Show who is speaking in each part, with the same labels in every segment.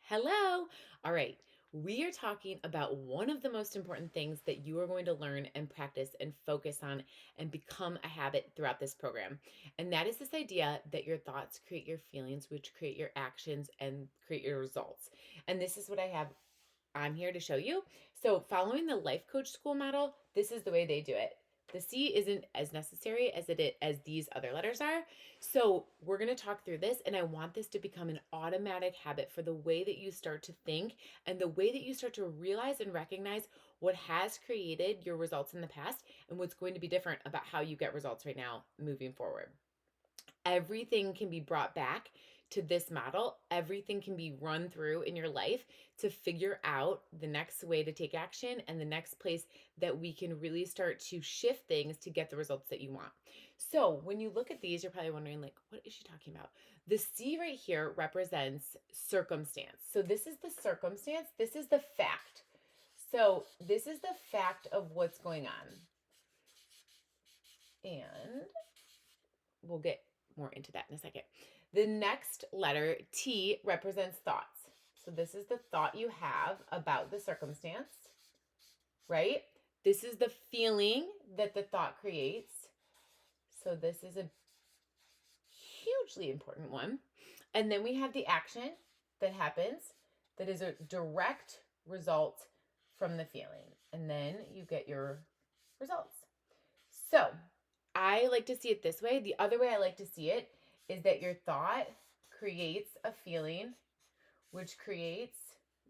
Speaker 1: Hello. All right. We are talking about one of the most important things that you are going to learn and practice and focus on and become a habit throughout this program. And that is this idea that your thoughts create your feelings, which create your actions and create your results. And this is what I have I'm here to show you. So, following the life coach school model, this is the way they do it. The C isn't as necessary as these other letters are. So, we're going to talk through this and I want this to become an automatic habit for the way that you start to think and the way that you start to realize and recognize what has created your results in the past and what's going to be different about how you get results right now moving forward. Everything can be brought back to this model. Everything can be run through in your life to figure out the next way to take action and the next place that we can really start to shift things to get the results that you want. So, when you look at these, you're probably wondering, like, what is she talking about? The C right here represents circumstance. So, this is the circumstance, this is the fact. So, this is the fact of what's going on. And we'll get more into that in a second. The next letter, T, represents thoughts. So this is the thought you have about the circumstance, right? This is the feeling that the thought creates. So this is a hugely important one. And then we have the action that happens that is a direct result from the feeling. And then you get your results. So I like to see it this way. The other way I like to see it is that your thought creates a feeling, which creates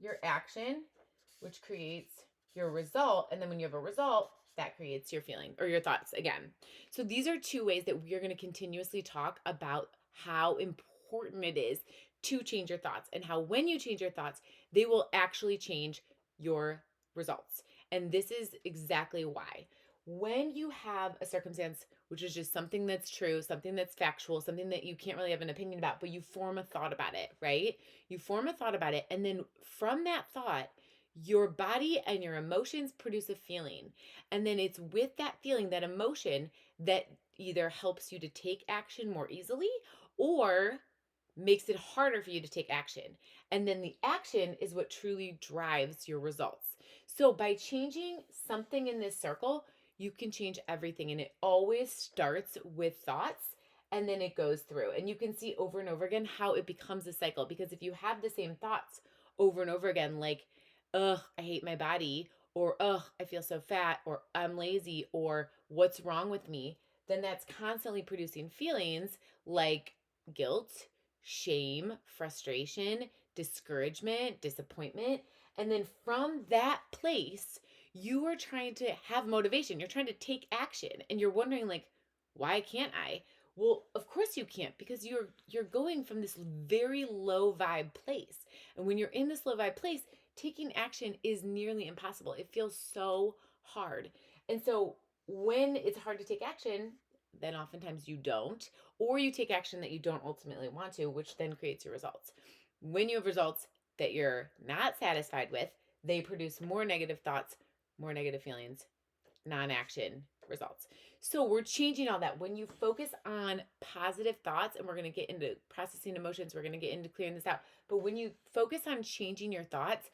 Speaker 1: your action, which creates your result. And then when you have a result, that creates your feeling or your thoughts again. So these are two ways that we are going to continuously talk about how important it is to change your thoughts and how when you change your thoughts, they will actually change your results. And this is exactly why. When you have a circumstance, which is just something that's true, something that's factual, something that you can't really have an opinion about, but you form a thought about it, right? You form a thought about it. And then from that thought, your body and your emotions produce a feeling. And then it's with that feeling, that emotion, that either helps you to take action more easily or makes it harder for you to take action. And then the action is what truly drives your results. So by changing something in this circle, you can change everything. And it always starts with thoughts and then it goes through. And you can see over and over again how it becomes a cycle. Because if you have the same thoughts over and over again, like, ugh, I hate my body, or ugh, I feel so fat, or I'm lazy, or what's wrong with me, then that's constantly producing feelings like guilt, shame, frustration, discouragement, disappointment. And then from that place, you are trying to have motivation. You're trying to take action and you're wondering like, why can't I? Well, of course you can't because you're going from this very low vibe place. And when you're in this low vibe place, taking action is nearly impossible. It feels so hard. And so when it's hard to take action, then oftentimes you don't, or you take action that you don't ultimately want to, which then creates your results. When you have results that you're not satisfied with, they produce more negative thoughts, more negative feelings, non action results. So we're changing all that. When you focus on positive thoughts, and we're going to get into processing emotions, we're going to get into clearing this out. But when you focus on changing your thoughts,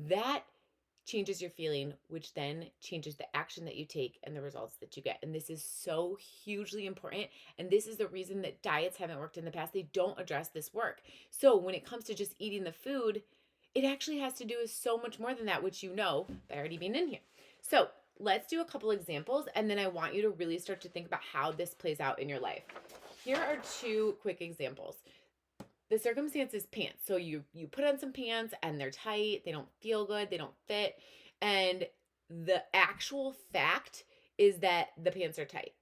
Speaker 1: that changes your feeling, which then changes the action that you take and the results that you get. And this is so hugely important. And this is the reason that diets haven't worked in the past. They don't address this work. So when it comes to just eating the food, it actually has to do with so much more than that, which you know by already being in here. So let's do a couple examples. And then I want you to really start to think about how this plays out in your life. Here are two quick examples. The circumstance is pants. So you put on some pants and they're tight, they don't feel good, they don't fit. And the actual fact is that the pants are tight.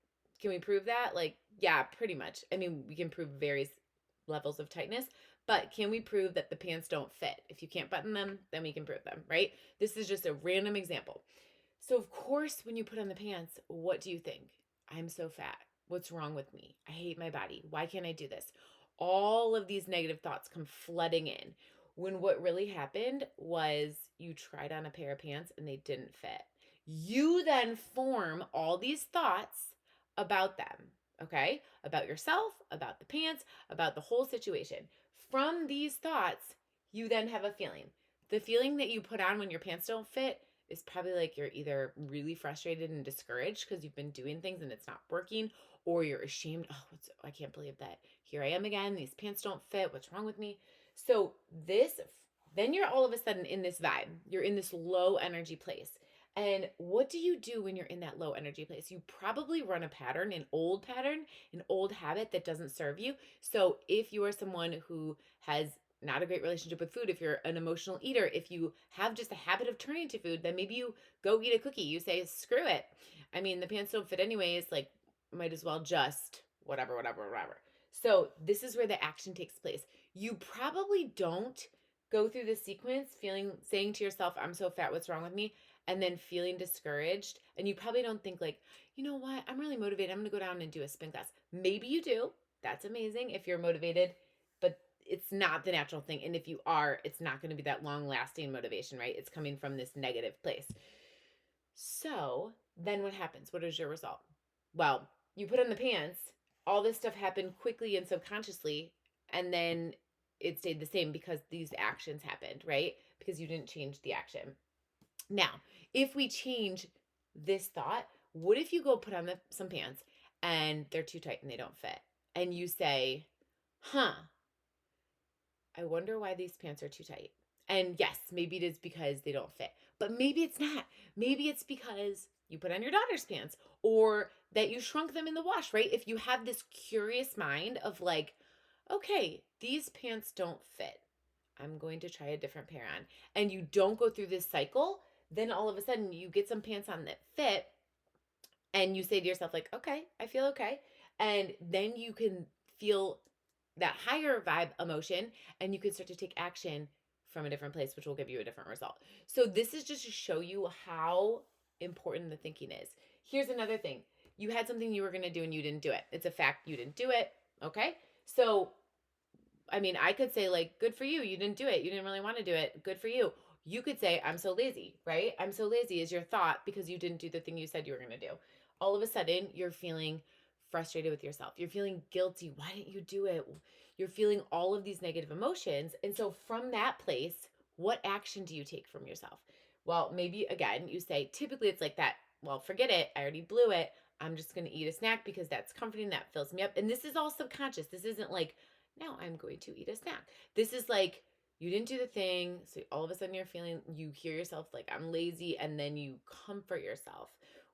Speaker 1: Can we prove that? Like, yeah, pretty much. I mean, we can prove various levels of tightness, but can we prove that the pants don't fit? If you can't button them, then we can prove them, right? This is just a random example. So, of course, when you put on the pants, what do you think? I'm so fat. What's wrong with me? I hate my body. Why can't I do this? All of these negative thoughts come flooding in when what really happened was you tried on a pair of pants and they didn't fit. You then form all these thoughts about them, okay? About yourself, about the pants, about the whole situation. From these thoughts, You then have a feeling. The feeling that you put on when your pants don't fit is probably like you're either really frustrated and discouraged because you've been doing things and it's not working, or you're ashamed. Oh, I can't believe that here I am again. These pants don't fit. What's wrong with me? So, then you're all of a sudden in this vibe. You're in this low energy place. And what do you do when you're in that low energy place? You probably run a pattern, an old habit that doesn't serve you. So if you are someone who has not a great relationship with food, if you're an emotional eater, if you have just a habit of turning to food, then maybe you go eat a cookie. You say, screw it. I mean, the pants don't fit anyways. Like, might as well just whatever, whatever, whatever. So this is where the action takes place. You probably don't go through the sequence saying to yourself, I'm so fat, what's wrong with me? And then feeling discouraged. And you probably don't think like, you know what? I'm really motivated. I'm going to go down and do a spin class. Maybe you do. That's amazing if you're motivated, but it's not the natural thing. And if you are, it's not going to be that long lasting motivation, right? It's coming from this negative place. So then what happens? What is your result? Well, you put on the pants, all this stuff happened quickly and subconsciously, and then it stayed the same because these actions happened, right? Because you didn't change the action. Now, if we change this thought, what if you go put on some pants and they're too tight and they don't fit? And you say, huh, I wonder why these pants are too tight. And yes, maybe it is because they don't fit, but maybe it's not. Maybe it's because you put on your daughter's pants or that you shrunk them in the wash, right? If you have this curious mind of like, okay, these pants don't fit. I'm going to try a different pair on. And you don't go through this cycle, then all of a sudden you get some pants on that fit and you say to yourself like, okay, I feel okay. And then you can feel that higher vibe emotion and you can start to take action from a different place, which will give you a different result. So this is just to show you how important the thinking is. Here's another thing. You had something you were going to do and you didn't do it. It's a fact you didn't do it. Okay. So I mean, I could say, like, good for you. You didn't do it. You didn't really want to do it. Good for you. You could say, I'm so lazy, right? I'm so lazy is your thought because you didn't do the thing you said you were going to do. All of a sudden, you're feeling frustrated with yourself. You're feeling guilty. Why didn't you do it? You're feeling all of these negative emotions. And so, from that place, what action do you take from yourself? Well, maybe again, you say, typically it's like that. Well, forget it. I already blew it. I'm just going to eat a snack because that's comforting. That fills me up. And this is all subconscious. This isn't like, now I'm going to eat a snack. This is like you didn't do the thing. So all of a sudden you hear yourself like, I'm lazy. And then you comfort yourself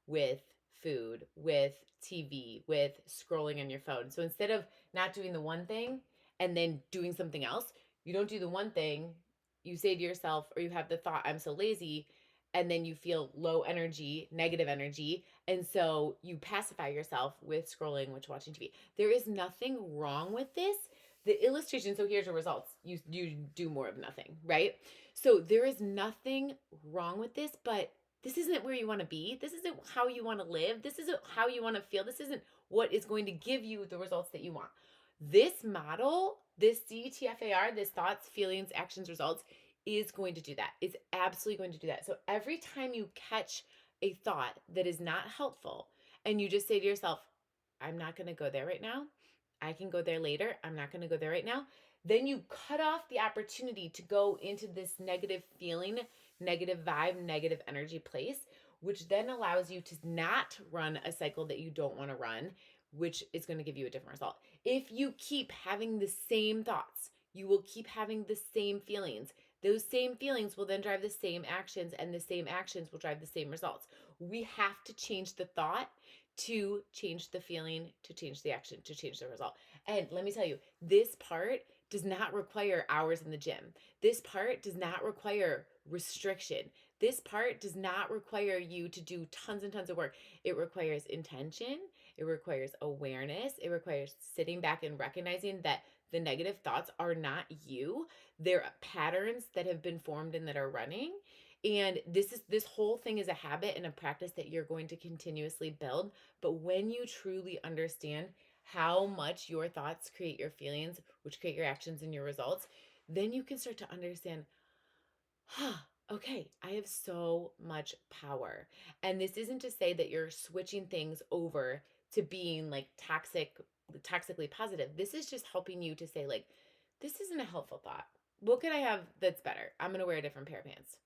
Speaker 1: with food, with TV, with scrolling on your phone. So instead of not doing the one thing and then doing something else, you don't do the one thing. You say to yourself, or you have the thought, I'm so lazy. And then you feel low energy, negative energy. And so you pacify yourself with scrolling, with watching TV. There is nothing wrong with this. The illustration, so here's your results. You do more of nothing, right? So there is nothing wrong with this, but this isn't where you want to be. This isn't how you want to live. This isn't how you want to feel. This isn't what is going to give you the results that you want. This model, this CTFAR, this thoughts, feelings, actions, results, is going to do that. It's absolutely going to do that. So every time you catch a thought that is not helpful and you just say to yourself, I'm not going to go there right now. I can go there later. I'm not going to go there right now. Then you cut off the opportunity to go into this negative feeling, negative vibe, negative energy place, which then allows you to not run a cycle that you don't want to run, which is going to give you a different result. If you keep having the same thoughts, you will keep having the same feelings. Those same feelings will then drive the same actions, and the same actions will drive the same results. We have to change the thought to change the feeling, to change the action, to change the result. And let me tell you, this part does not require hours in the gym. This part does not require restriction. This part does not require you to do tons and tons of work. It requires intention, it requires awareness, it requires sitting back and recognizing that the negative thoughts are not you. They're patterns that have been formed and that are running. And this whole thing is a habit and a practice that you're going to continuously build. But when you truly understand how much your thoughts create your feelings, which create your actions and your results, then you can start to understand, huh, okay, I have so much power. And this isn't to say that you're switching things over to being like toxically positive. This is just helping you to say, like, this isn't a helpful thought. what could I have that's better? I'm going to wear a different pair of pants.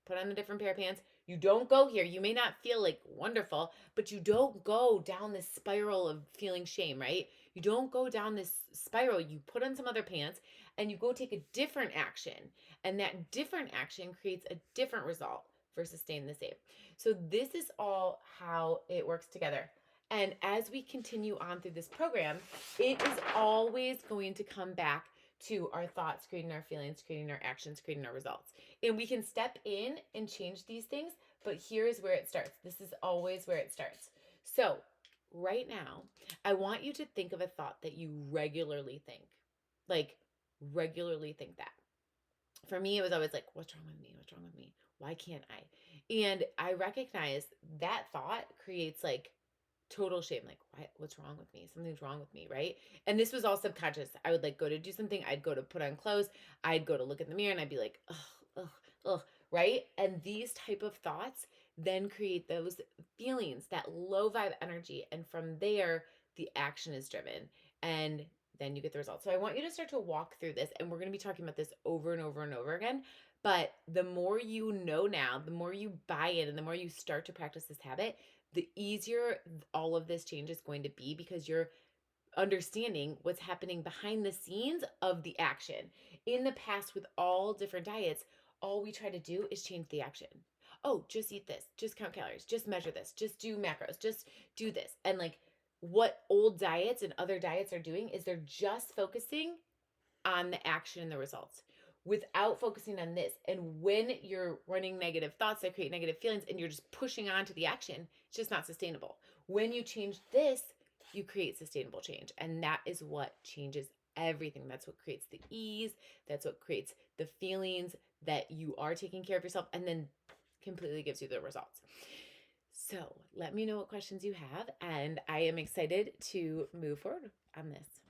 Speaker 1: Put on a different pair of pants. You don't go here. You may not feel like wonderful, but you don't go down this spiral of feeling shame, right? You don't go down this spiral. You put on some other pants and you go take a different action. And that different action creates a different result versus staying the same. So, this is all how it works together. And as we continue on through this program, it is always going to come back to our thoughts, creating our feelings, creating our actions, creating our results. And we can step in and change these things, but here's where it starts. This is always where it starts. So, right now, I want you to think of a thought that you regularly think. Like, regularly think that. For me, it was always like, what's wrong with me? What's wrong with me? Why can't I? And I recognize that thought creates like total shame. Like, what's wrong with me? Something's wrong with me, right? And this was all subconscious. I would like go to do something, I'd go to put on clothes, I'd go to look in the mirror, and I'd be like, ugh, ugh, ugh, right? And these type of thoughts then create those feelings, that low vibe energy, and from there the action is driven, and then you get the results. So I want you to start to walk through this, and we're going to be talking about this over and over and over again. But the more you know now, the more you buy in, and the more you start to practice this habit, the easier all of this change is going to be, because you're understanding what's happening behind the scenes of the action. In the past, with all different diets, all we try to do is change the action. Oh, just eat this, just count calories, just measure this, just do macros, just do this. And like, what old diets and other diets are doing is they're just focusing on the action and the results without focusing on this. And when you're running negative thoughts that create negative feelings and you're just pushing on to the action, it's just not sustainable. When you change this, you create sustainable change. And that is what changes everything. That's what creates the ease. That's what creates the feelings that you are taking care of yourself, and then completely gives you the results. So let me know what questions you have, and I am excited to move forward on this.